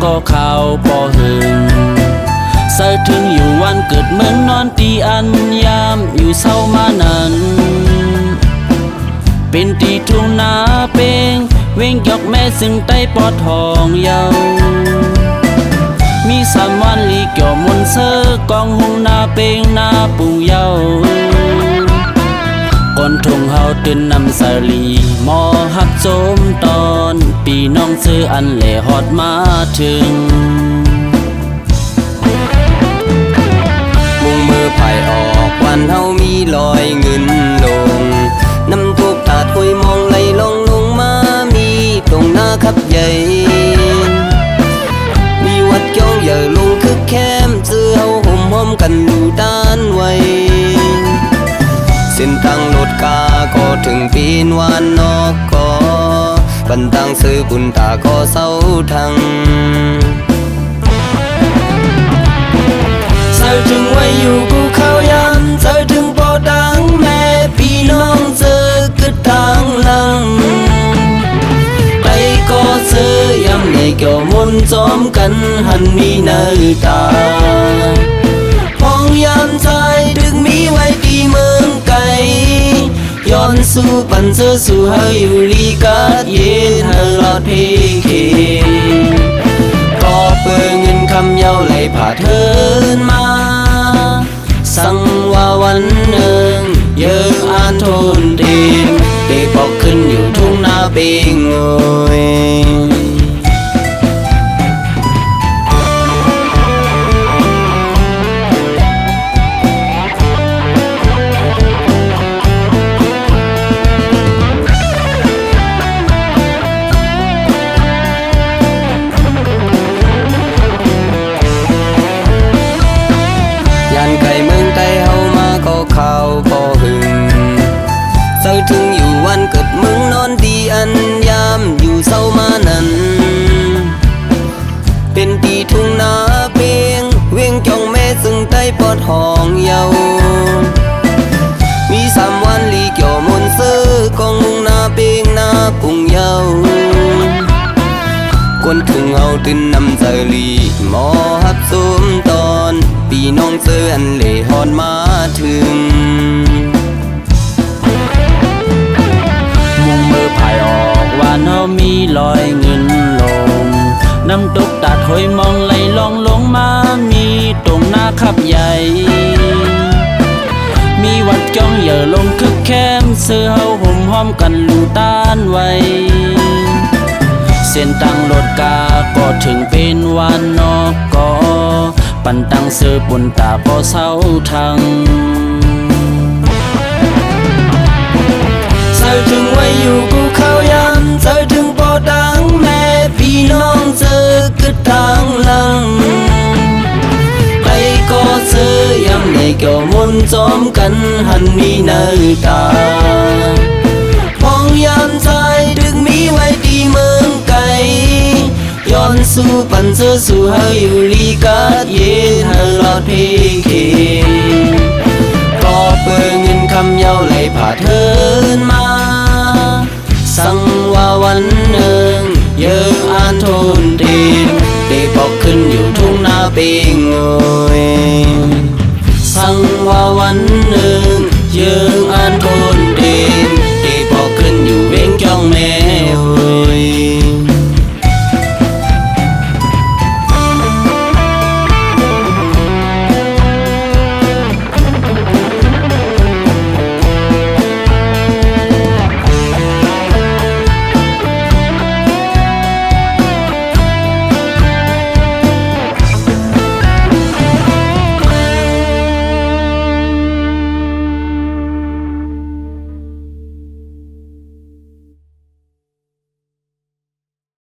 ก็ข่าวปอหึงเสิถึงอยู่วันเกิดเมืองนอนตีอันยามอยู่เศร้ามานั้นเป็นตีทุ่งนาเป่งเว้งยอกแม่ซึ่งใต้ปอทองเยามีสามวันลีเกี่ยวมนเซอกองหงนาเป่งนาปูเยาก่อนทุ่งเฮาตื่นนำสาลีมอหักโจมตอนปีน้องซื้ออันแหล่ฮอดมาถึงมุงมือไผ่ออกวันเฮามีลอยเงินลงน้ำทุกตาถวยมองไหลลงมามีตรงหน้าขับใหญ่มีวัดจ้องใหญ่ลงคึกแคมเสื้อเฮาห่มห้อมกันอยู่ด้านไว้เส้นทางรถกาก็ถึงปีนวานนอกก็ปันตังซื้อบุญตาก็เศร้าทังเสิถึงไว้อยู่กูเข้ายามเสิถึงปอดังแม่พี่น้องเจอกึดทางหลังไปก็เสือยำในเกี่ยวมนจอมกันหันมีหน้าตาห้องยามใจดึกมีไว้ที่เมืองไกลย้อนสู่ปันเสือสู่เฮาอยู่ลีกาดเย็นเฮาลอดเพเคก็เปิดเงินคำเย้าไหลผ่าเทินมาสั่งว่าวันหนึ่งเยอะอ่านทนเต็มเด็กบอกขึ้นอยู่ทุ่งนาเปงเอยข่าวพอหึงเศร้าถึงอยู่วันเกิดมึงนอนดีอันยามอยู่เศร้ามานั้นเป็นตีทุ่งนาเป่งเวียงจ้องแม่ซึ่งใต้ปอดห้องเยามีสามวันลีเกี่ยวมนเสื้อกองหงนาเป่งนาปุงเยากวนทุ่งเอาตื่นนำใจลีหมอฮับสมตอนปีน้องเสื้ออันเล่ฮอดมาถึงมุงมือไผ่ออกว่าเฮามีลอยเงินลงน้ำตกตาถอยมองไหลลองลงมามีตรงหน้าขับใหญ่มีวัดจ้องเหย่อลงคึกแคมเสื้อเฮาห่มห้อมกันลูต้านไว้เส้นตังรถกาก็ถึงเป็นวันนอกก็ปันตังเสือปุ่นตาก็เศร้าทังเสิถึงไว้อยู่กูเข้ายามเสิถึงปอดังแม่พี่น้องเจอกึดทางหลังไปก็เสือยำในเกี่ยวมนจอมกันหันมีหน้าตาห้องยามใจดึกมีไว้ที่เมืองไกลย้อนสู่ปันเสือสู่เฮาอยู่ลีกาดเย็นเฮาลอดเพเคก็เปิดเงินคำเย้าไหลผ่าเทินมาสั่งว่าวันหนึ่งเยอะอ่านทนเต็มเด็กบอกขึ้นอยู่ทุ่งนาเปงเอยสั่งว่าวันหนึ่